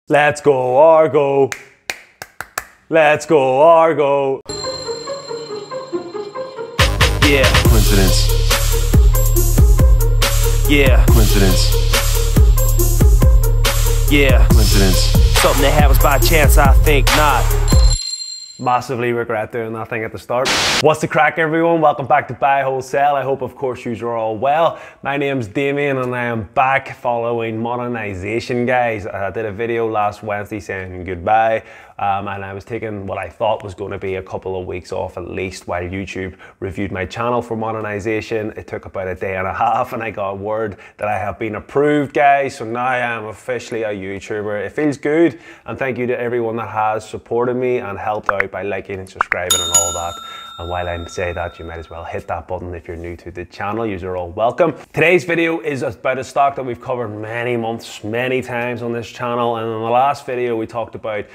Let's go Argo! Let's go Argo! Yeah. Coincidence. Yeah. Coincidence. Yeah. Coincidence. Something that happens by chance, I think not. Massively regret doing that thing at the start. What's the crack, everyone? Welcome back to Buy Wholesale. I hope, of course, you are all well. My name's Damien and I am back following monetization, guys. I did a video last Wednesday saying goodbye, and I was taking what I thought was going to be a couple of weeks off at least while YouTube reviewed my channel for monetization. It took about a day and a half and I got word that I have been approved, guys. So now I am officially a YouTuber. It feels good, and thank you to everyone that has supported me and helped out by liking and subscribing and all that. And while I say that, you might as well hit that button if you're new to the channel. You're all welcome. Today's video is about a stock that we've covered many months, many times on this channel. And in the last video, we talked about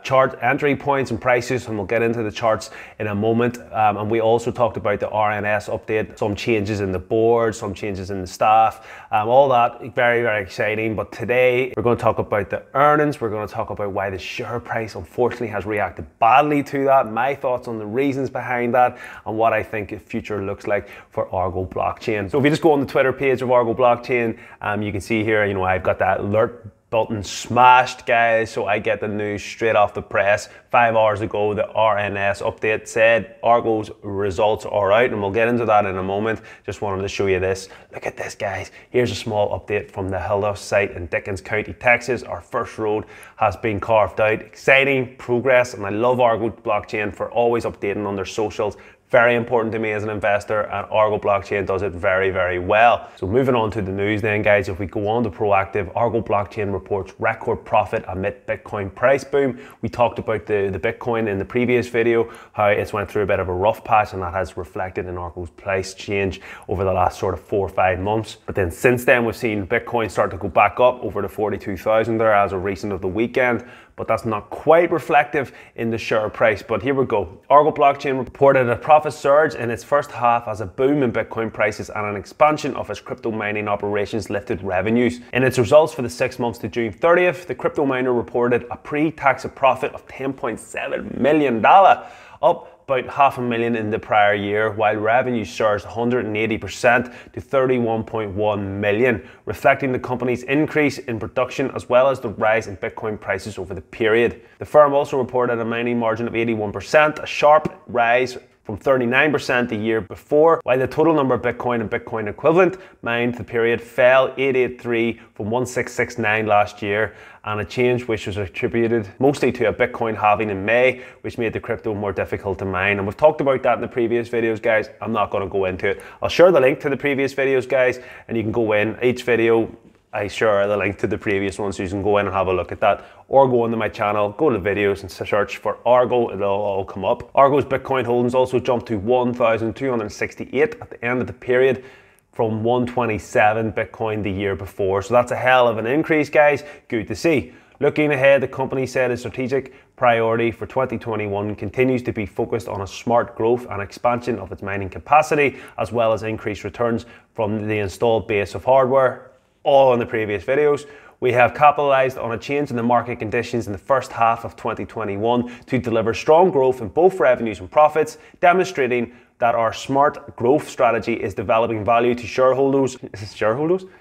chart entry points and prices, and we'll get into the charts in a moment. And we also talked about the RNS update, some changes in the board, some changes in the staff, all that very, very exciting. But today we're going to talk about the earnings. We're going to talk about why the share price unfortunately has reacted badly to that, my thoughts on the reasons behind that, and what I think the future looks like for Argo blockchain. So if you just go on the Twitter page of Argo blockchain, you can see here, I've got that alert button smashed, guys, so I get the news straight off the press. 5 hours ago, the RNS update said Argo's results are out, and we'll get into that in a moment. Just wanted to show you this. Look at this, guys. Here's a small update from the Hilda site in Dickens County, Texas. Our first road has been carved out. Exciting progress, and I love Argo blockchain for always updating on their socials. Very important to me as an investor, and Argo blockchain does it very, very well. So moving on to the news then, guys, if we go on to proactive, Argo blockchain reports record profit amid Bitcoin price boom. We talked about the Bitcoin in the previous video, how it's went through a bit of a rough patch, and that has reflected in Argo's price change over the last sort of 4 or 5 months. But then since then, we've seen Bitcoin start to go back up over the 42,000 there as of recent of the weekend. But that's not quite reflective in the share price. But here we go. Argo blockchain reported a profit surge in its first half as a boom in Bitcoin prices and an expansion of its crypto mining operations lifted revenues. In its results for the 6 months to June 30th, the crypto miner reported a pre-tax profit of $10.7 million, up about $500,000 in the prior year, while revenue surged 180% to $31.1 million, reflecting the company's increase in production as well as the rise in Bitcoin prices over the period. The firm also reported a mining margin of 81%, a sharp rise from 39% the year before, while the total number of Bitcoin and Bitcoin equivalent mined the period fell 883 from 1669 last year, and a change which was attributed mostly to a Bitcoin halving in May, which made the crypto more difficult to mine. And we've talked about that in the previous videos, guys. I'm not going to go into it. I'll share the link to the previous videos, guys, and you can go in each video. I share the link to the previous one, so you can go in and have a look at that, or go onto my channel, go to videos and search for Argo. It'll all come up. Argo's Bitcoin holdings also jumped to 1,268 at the end of the period from 127 Bitcoin the year before. So that's a hell of an increase, guys. Good to see. Looking ahead, the company said its strategic priority for 2021 continues to be focused on a smart growth and expansion of its mining capacity, as well as increased returns from the installed base of hardware. All in the previous videos. We have capitalized on a change in the market conditions in the first half of 2021 to deliver strong growth in both revenues and profits, demonstrating that our smart growth strategy is developing value to shareholders.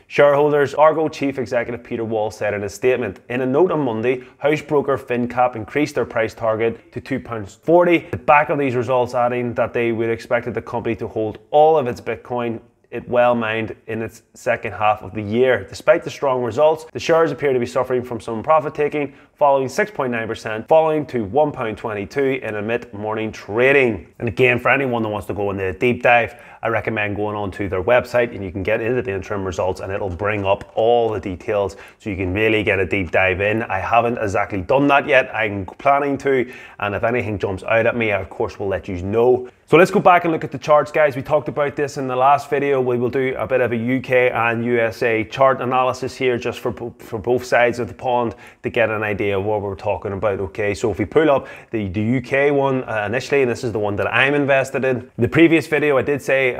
Shareholders, Argo Chief Executive Peter Wall said in a statement. In a note on Monday, house broker FinCap increased their price target to £2.40. The back of these results, adding that they would expect the company to hold all of its Bitcoin it well mined in its second half of the year. Despite the strong results, the shares appear to be suffering from some profit taking, falling 6.9%, falling to £1.22 in a mid-morning trading. And again, for anyone that wants to go into a deep dive, I recommend going on to their website, and you can get into the interim results and it'll bring up all the details so you can really get a deep dive in. I haven't exactly done that yet. I'm planning to, and if anything jumps out at me, I of course will let you know. So let's go back and look at the charts, guys. We talked about this in the last video. We will do a bit of a UK and USA chart analysis here, just for both sides of the pond, to get an idea of what we're talking about. Okay, so if we pull up the UK one initially, and this is the one that I'm invested in. The previous video I did say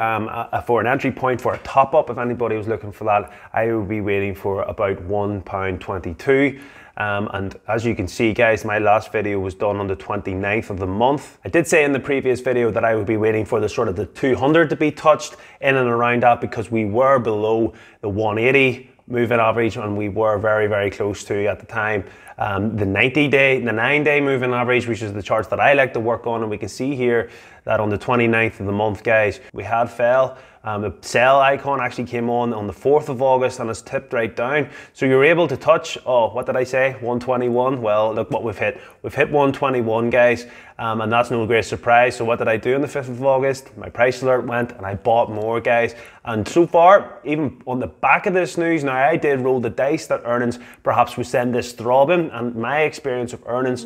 for an entry point for a top up, if anybody was looking for that, I would be waiting for about £1.22. And as you can see, guys, my last video was done on the 29th of the month. I did say in the previous video that I would be waiting for the sort of the 200 to be touched in and around that, because we were below the 180 moving average, and we were very, very close to, at the time, the 9-day moving average, which is the charts that I like to work on. And we can see here that on the 29th of the month, guys, we had fell. The sell icon actually came on the 4th of August and has tipped right down. So you're able to touch, oh, what did I say? 121. Well, look what we've hit. We've hit 121, guys, and that's no great surprise. So what did I do on the 5th of August? My price alert went and I bought more, guys. And so far, even on the back of this news, now I did roll the dice that earnings perhaps would send this throbbing, and my experience of earnings,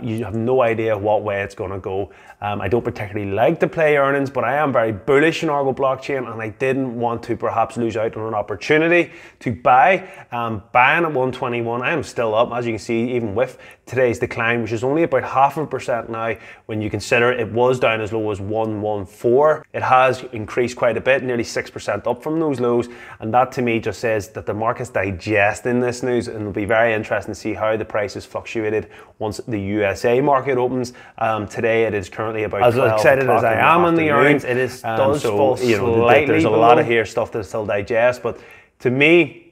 you have no idea what way it's going to go. I don't particularly like to play earnings, but I am very bullish in Argo blockchain, and I didn't want to perhaps lose out on an opportunity to buy. Buying at 121, I am still up, as you can see, even with today's decline, which is only about 0.5% now when you consider it was down as low as 114. It has increased quite a bit, nearly 6% up from those lows, and that to me just says that the market's digesting this news, and it'll be very interesting to see how the price is fluctuated once the USA market opens. Today it is currently about as excited as I am on the earnings. It is does fall slightly. There's a lot of here stuff to still digest, but to me,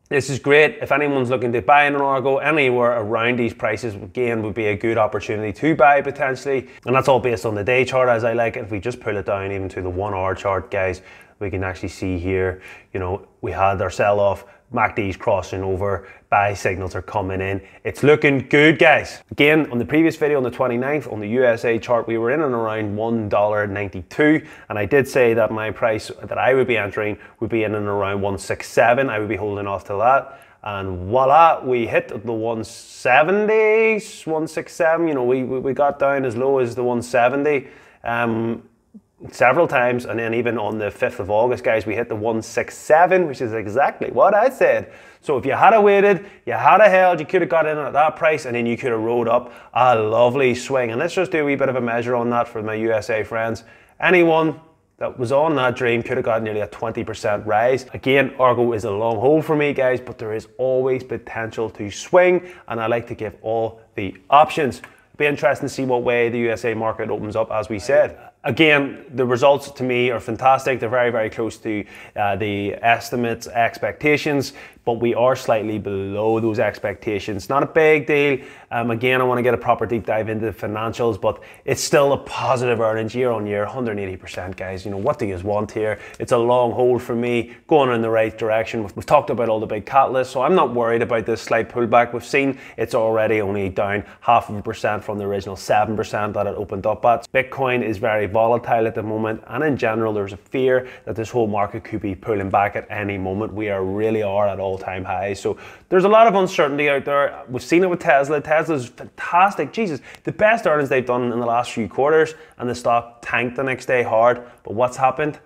this is great. If anyone's looking to buy an Argo anywhere around these prices, again, would be a good opportunity to buy potentially. And that's all based on the day chart, as I like it. If we just pull it down even to the 1 hour chart, guys, we can actually see here, you know, we had our sell off, MACD's crossing over, buy signals are coming in. It's looking good, guys. Again, on the previous video on the 29th, on the USA chart, we were in and around $1.92, and I did say that my price that I would be entering would be in and around 167. I would be holding off to that. And voila, we hit the 170s, 167. You know, we got down as low as the 170. Several times, and then even on the 5th of August, guys, we hit the 167, which is exactly what I said. So if you had waited, you had held, you could have got in at that price, and then you could have rode up a lovely swing. And let's just do a wee bit of a measure on that for my USA friends. Anyone that was on that dream could have got nearly a 20% rise. Again, Argo is a long hold for me, guys, but there is always potential to swing, and I like to give all the options. It'll be interesting to see what way the USA market opens up, as we said. Again, the results to me are fantastic. They're very, very close to the estimates, expectations, but we are slightly below those expectations. Not a big deal. Again, I want to get a proper deep dive into the financials, but it's still a positive earnings year on year, 180%, guys. You know, what do you want here? It's a long hold for me, going in the right direction. We've talked about all the big catalysts, so I'm not worried about this slight pullback we've seen. It's already only down 0.5% from the original 7% that it opened up at. Bitcoin is very volatile at the moment, and in general there's a fear that this whole market could be pulling back at any moment. We really are at all-time highs, so there's a lot of uncertainty out there. We've seen it with Tesla. Tesla's fantastic, Jesus, the best earnings they've done in the last few quarters, and the stock tanked the next day hard. But what's happened?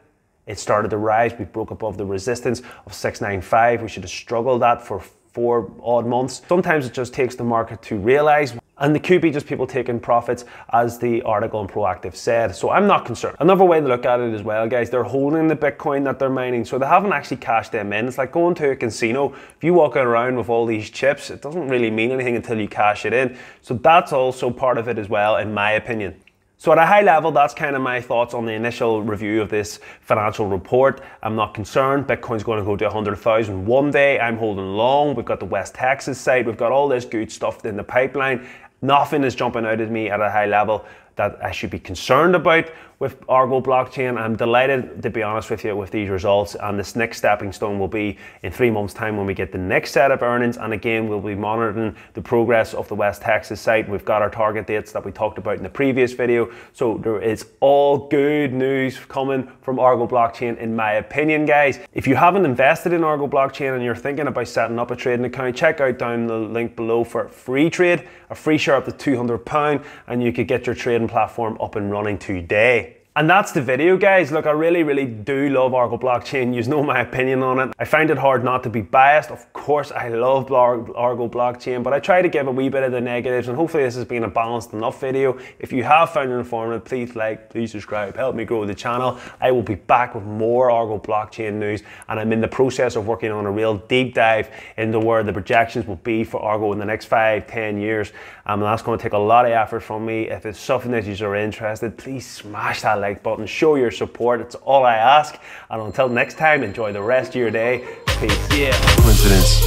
It started to rise. We broke above the resistance of 695. We should have struggled that for 4 odd months. Sometimes it just takes the market to realize, and it could be just people taking profits, as the article in Proactive said. So I'm not concerned. Another way to look at it as well, guys, they're holding the Bitcoin that they're mining, so they haven't actually cashed them in. It's like going to a casino. If you walk around with all these chips, it doesn't really mean anything until you cash it in. So that's also part of it as well, in my opinion. So at a high level, that's kind of my thoughts on the initial review of this financial report. I'm not concerned. Bitcoin's going to go to 100,000 one day. I'm holding long. We've got the West Texas side. We've got all this good stuff in the pipeline. Nothing is jumping out at me at a high level that I should be concerned about with Argo blockchain. I'm delighted, to be honest with you, with these results, and this next stepping stone will be in 3 months' time when we get the next set of earnings. And again, we'll be monitoring the progress of the West Texas site. We've got our target dates that we talked about in the previous video, so there is all good news coming from Argo blockchain, in my opinion, guys. If you haven't invested in Argo blockchain and you're thinking about setting up a trading account, check out down the link below for a free trade, a free share up to £200, and you could get your trading platform up and running today. And that's the video, guys. Look, I really do love Argo blockchain. You know my opinion on it. I find it hard not to be biased. Of course, I love Argo blockchain, but I try to give a wee bit of the negatives, and hopefully this has been a balanced enough video. If you have found it informative, please like, please subscribe, help me grow the channel. I will be back with more Argo blockchain news, and I'm in the process of working on a real deep dive into where the projections will be for Argo in the next 5-10 years. And that's going to take a lot of effort from me. If it's something that you are interested, please smash that like button, show your support. It's all I ask. And until next time, enjoy the rest of your day. Peace. Yeah. Coincidence.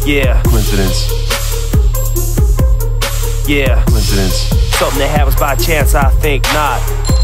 Yeah. Coincidence. Yeah. Coincidence. Something that happens by chance, I think not.